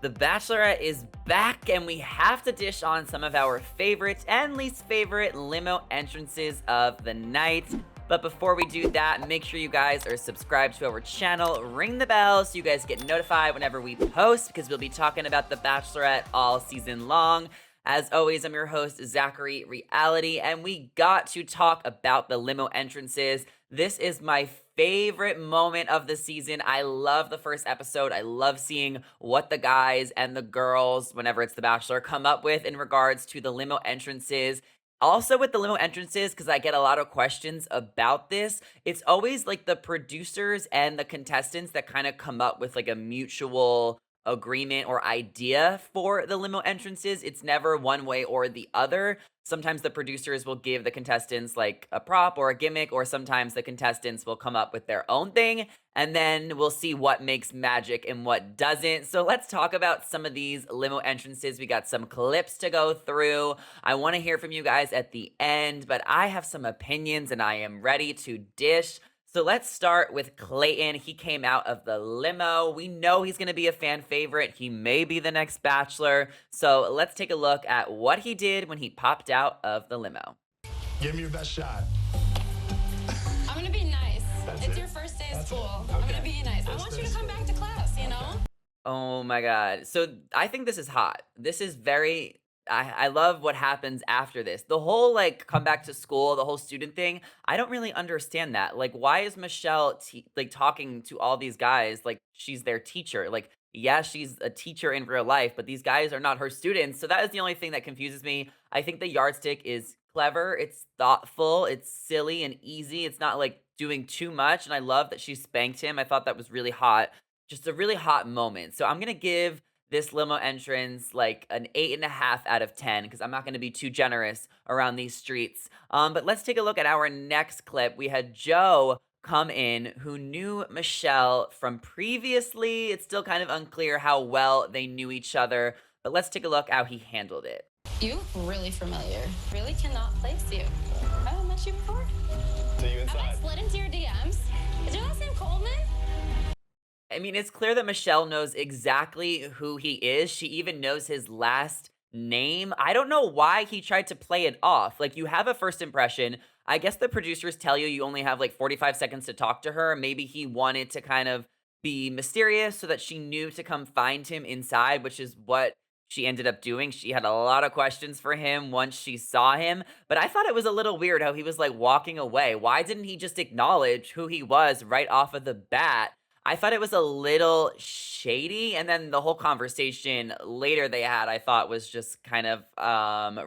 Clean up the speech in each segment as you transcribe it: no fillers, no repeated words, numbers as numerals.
The Bachelorette is back, and we have to dish on some of our favorite and least favorite limo entrances of the night. But before we do that, make sure you guys are subscribed to our channel, ring the bell so you guys get notified whenever we post, because we'll be talking about The Bachelorette all season long. As always, I'm your host, Zachary Reality, and we got to talk about the limo entrances. This is my favorite moment of the season. I love the first episode. I love seeing what the guys and the girls, whenever it's The Bachelor, come up with in regards to the limo entrances. Also with the limo entrances, because I get a lot of questions about this, it's always like the producers and the contestants that kind of come up with like a mutual agreement or idea for the limo entrances. It's never one way or the other. Sometimes the producers will give the contestants like a prop or a gimmick, or sometimes the contestants will come up with their own thing, and then we'll see what makes magic and what doesn't. So let's talk about some of these limo entrances. We got some clips to go through. I want to hear from you guys at the end, but I have some opinions and I am ready to dish. So let's start with Clayton. He came out of the limo. We know he's going to be a fan favorite. He may be the next Bachelor. So let's take a look at what he did when he popped out of the limo. Give me your best shot. I'm going to be nice. It's it? your first day of That's school. it? I'm Okay. going to be nice. I want you to come back to class, you know? Oh my God. So I think this is hot. This is very... I love what happens after this. The whole like come back to school, the whole student thing, I don't really understand that. Like, why is Michelle like talking to all these guys like she's their teacher? Like, yeah, she's a teacher in real life, but these guys are not her students. So that is the only thing that confuses me. I think the yardstick is clever, it's thoughtful, it's silly and easy. It's not like doing too much. And I love that she spanked him. I thought that was really hot. Just a really hot moment. So I'm gonna give this limo entrance like an 8.5 out of 10, because I'm not going to be too generous around these streets. But let's take a look at our next clip. We had Joe come in, who knew Michelle from previously. It's still kind of unclear how well they knew each other, but let's take a look how he handled it. You look really familiar. Really cannot place you. I haven't met you before. See you I inside. might slid into your DMs. Is your last name Coleman? I mean, it's clear that Michelle knows exactly who he is. She even knows his last name. I don't know why he tried to play it off. Like, you have a first impression. I guess the producers tell you you only have like 45 seconds to talk to her. Maybe he wanted to kind of be mysterious so that she knew to come find him inside, which is what she ended up doing. She had a lot of questions for him once she saw him, but I thought it was a little weird how he was like walking away. Why didn't he just acknowledge who he was right off of the bat? I thought it was a little shady, and then the whole conversation later they had, I thought was just kind of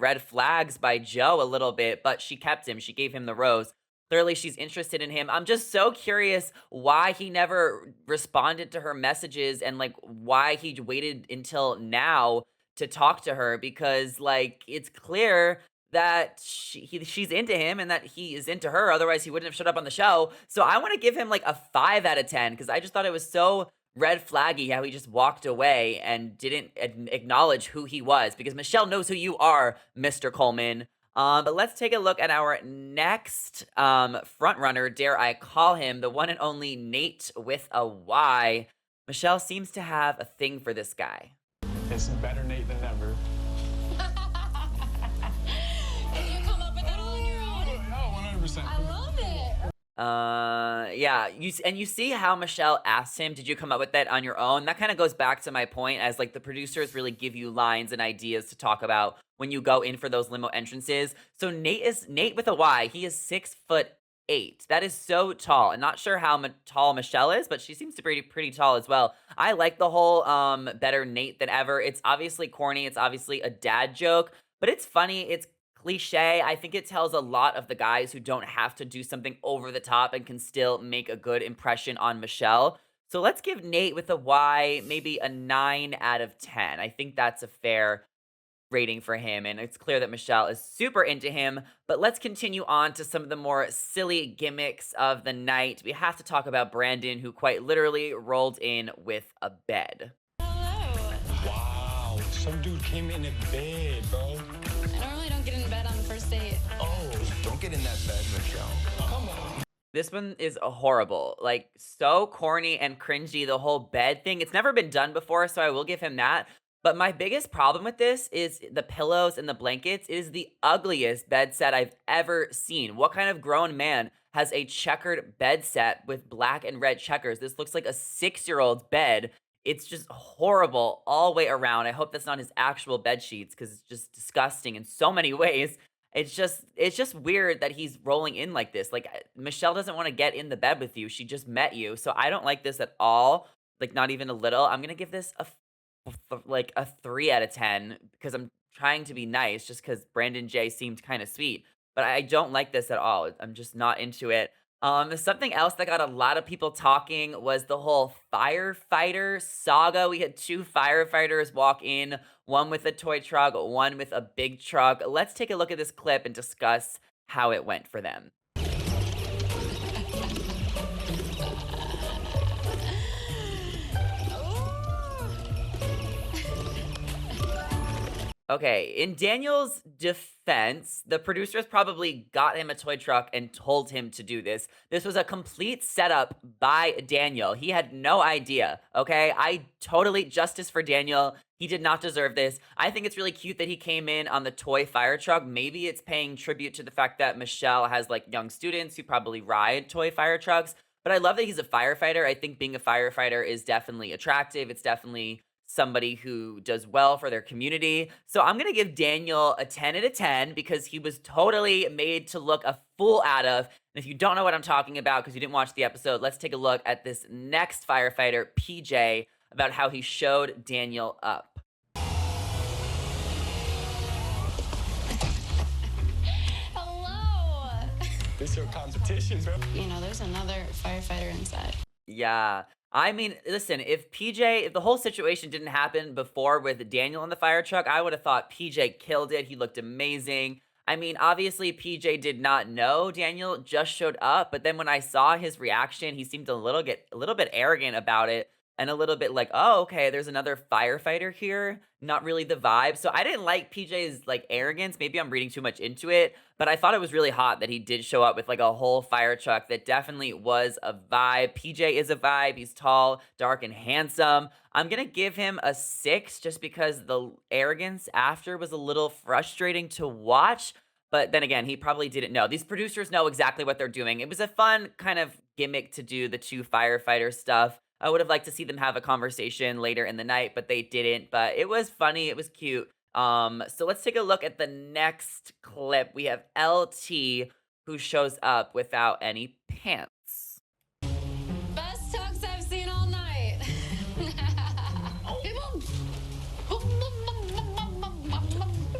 red flags by Joe a little bit, but she kept him. She gave him the rose. Clearly, she's interested in him. I'm just so curious why he never responded to her messages and like why he waited until now to talk to her, because like it's clear that she's into him and that he is into her. Otherwise, he wouldn't have showed up on the show. So I want to give him like a 5 out of 10, because I just thought it was so red flaggy how he just walked away and didn't acknowledge who he was, because Michelle knows who you are, Mr. Coleman. But let's take a look at our next front runner, dare I call him, the one and only Nate with a Y. Michelle seems to have a thing for this guy. It's better Nate than never. And you come up with it all on your own? Oh, 100%. I love it. Yeah, you see how Michelle asked him, did you come up with that on your own? That kind of goes back to my point, as like the producers really give you lines and ideas to talk about when you go in for those limo entrances. So Nate with a Y. He is 6'8". That is so tall. I'm not sure how tall Michelle is, but she seems to be pretty tall as well. I like the whole better Nate than ever. It's obviously corny. It's obviously a dad joke, but it's funny. It's cliche. I think it tells a lot of the guys who don't have to do something over the top and can still make a good impression on Michelle. So let's give Nate with a Y maybe a 9 out of 10. I think that's a fair rating for him, and it's clear that Michelle is super into him. But let's continue on to some of the more silly gimmicks of the night. We have to talk about Brandon, who quite literally rolled in with a bed. Hello. Wow, some dude came in bed, bro. I normally don't get in bed on the first date. Oh, Don't get in that bed, Michelle. come on. This one is a horrible, like, so corny and cringy, the whole bed thing. It's never been done before, so I will give him that. But my biggest problem with this is the pillows and the blankets. It is the ugliest bed set I've ever seen. What kind of grown man has a checkered bed set with black and red checkers? This looks like a 6-year-old's bed. It's just horrible all the way around. I hope that's not his actual bed sheets because it's just disgusting in so many ways. It's just weird that he's rolling in like this. Like, Michelle doesn't wanna get in the bed with you, she just met you, so I don't like this at all, like, not even a little. I'm gonna give this like, a 3 out of 10 because I'm trying to be nice just because Brandon J seemed kinda sweet, but I don't like this at all. I'm just not into it. Something else that got a lot of people talking was the whole firefighter saga. We had 2 firefighters walk in, one with a toy truck, one with a big truck. Let's take a look at this clip and discuss how it went for them. Okay, in Daniel's defense, the producers probably got him a toy truck and told him to do this. This was a complete setup by Daniel. He had no idea, okay? I totally justice for Daniel. He did not deserve this. I think it's really cute that he came in on the toy fire truck. Maybe it's paying tribute to the fact that Michelle has like young students who probably ride toy fire trucks. But I love that he's a firefighter. I think being a firefighter is definitely attractive. It's definitely somebody who does well for their community. So I'm going to give Daniel a 10 out of 10 because he was totally made to look a fool out of. And if you don't know what I'm talking about because you didn't watch the episode, let's take a look at this next firefighter, PJ, about how he showed Daniel up. Hello. This your competition, bro. There's another firefighter inside. Yeah. I mean, listen, if the whole situation didn't happen before with Daniel in the fire truck, I would have thought PJ killed it. He looked amazing. I mean, obviously PJ did not know Daniel just showed up, but then when I saw his reaction, he seemed a little bit arrogant about it and a little bit like, "Oh, okay, there's another firefighter here." Not really the vibe. So I didn't like PJ's like arrogance. Maybe I'm reading too much into it, but I thought it was really hot that he did show up with like a whole fire truck. That definitely was a vibe. PJ is a vibe. He's tall, dark, and handsome. I'm gonna give him a 6 just because the arrogance after was a little frustrating to watch. But then again, he probably didn't know. These producers know exactly what they're doing. It was a fun kind of gimmick to do the 2 firefighter stuff. I would have liked to see them have a conversation later in the night, but they didn't. But it was funny. It was cute. So let's take a look at the next clip. We have LT who shows up without any pants. Best tux I've seen all night.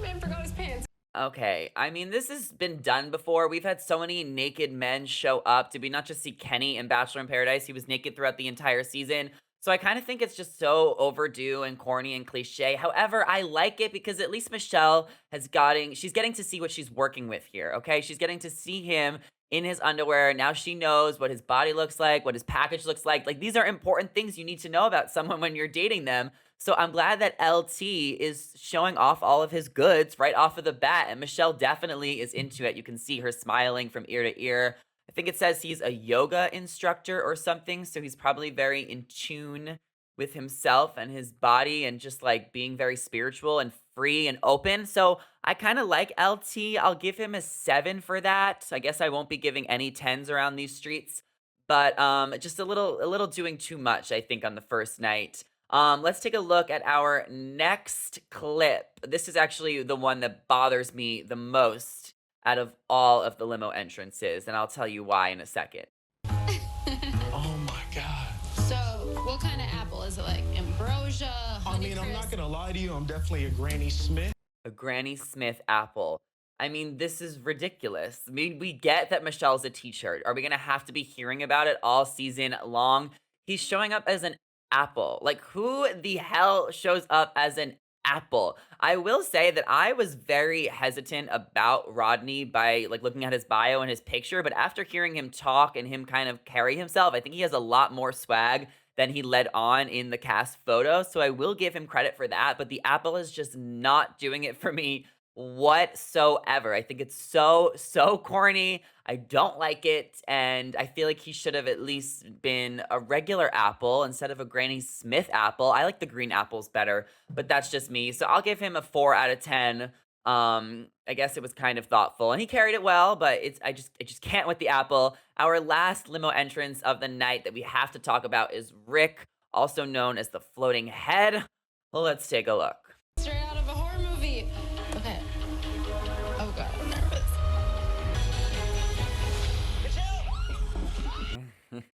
Man forgot his pants. Okay, I mean, this has been done before. We've had so many naked men show up. Did we not just see Kenny in Bachelor in Paradise? He was naked throughout the entire season. So I kind of think it's just so overdue and corny and cliche. However, I like it because at least Michelle she's getting to see what she's working with here, okay? She's getting to see him in his underwear. Now she knows what his body looks like, what his package looks like. Like, these are important things you need to know about someone when you're dating them. So I'm glad that LT is showing off all of his goods right off of the bat, and Michelle definitely is into it. You can see her smiling from ear to ear. I think it says he's a yoga instructor or something, so he's probably very in tune with himself and his body and just like being very spiritual and free and open. So I kind of like LT. I'll give him a 7 for that. I guess I won't be giving any 10s around these streets, but just a little doing too much, I think, on the first night. Let's take a look at our next clip. This is actually the one that bothers me the most out of all of the limo entrances, and I'll tell you why in a second. Oh my God. So, what kind of apple is it? Like ambrosia, I mean, I'm not gonna lie to you. I'm definitely a Granny Smith. A Granny Smith apple. I mean, this is ridiculous. I mean, we get that Michelle's a teacher. Are we gonna have to be hearing about it all season long? He's showing up as an apple. Like, who the hell shows up as an apple? I will say that I was very hesitant about Rodney by like looking at his bio and his picture, but after hearing him talk and him kind of carry himself, I think he has a lot more swag than he led on in the cast photo. So I will give him credit for that, but the apple is just not doing it for me whatsoever. I think it's so corny. I don't like it, and I feel like he should have at least been a regular apple instead of a Granny Smith apple. I like the green apples better, but that's just me. So I'll give him a 4 out of 10. I guess it was kind of thoughtful, and he carried it well, but I just can't with the apple. Our last limo entrance of the night that we have to talk about is Rick, also known as the floating head. Well, let's take a look. Straight out of a horror movie. Okay. Oh god, I'm nervous.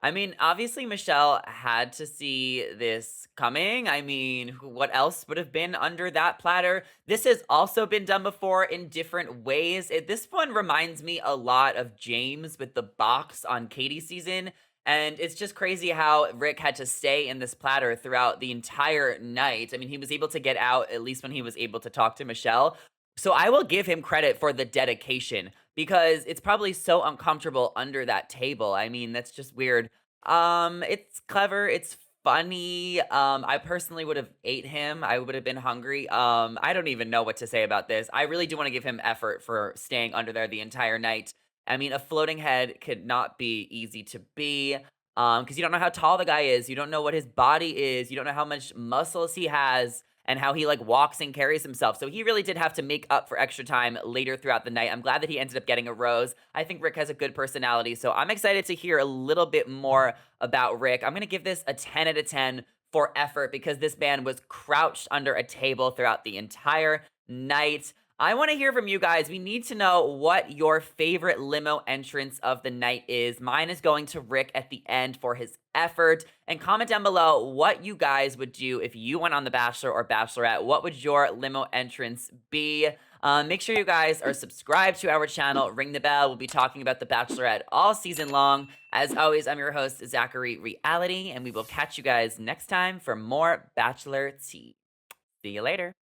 I mean, obviously, Michelle had to see this coming. I mean, what else would have been under that platter? This has also been done before in different ways. This one reminds me a lot of James with the box on Katie's season. And it's just crazy how Rick had to stay in this platter throughout the entire night. I mean, he was able to get out at least when he was able to talk to Michelle. So I will give him credit for the dedication because it's probably so uncomfortable under that table. I mean, that's just weird. It's clever, it's funny. I personally would have ate him. I would have been hungry. I don't even know what to say about this. I really do want to give him effort for staying under there the entire night. I mean, a floating head could not be easy to be. Because you don't know how tall the guy is, you don't know what his body is, you don't know how much muscles he has, and how he like walks and carries himself. So he really did have to make up for extra time later throughout the night. I'm glad that he ended up getting a rose. I think Rick has a good personality, so I'm excited to hear a little bit more about Rick. I'm gonna give this a 10 out of 10 for effort because this man was crouched under a table throughout the entire night. I want to hear from you guys. We need to know what your favorite limo entrance of the night is. Mine is going to Rick at the end for his effort. And comment down below what you guys would do if you went on The Bachelor or Bachelorette. What would your limo entrance be? Make sure you guys are subscribed to our channel. Ring the bell. We'll be talking about The Bachelorette all season long. As always, I'm your host, Zachary Reality, and we will catch you guys next time for more Bachelor tea. See you later.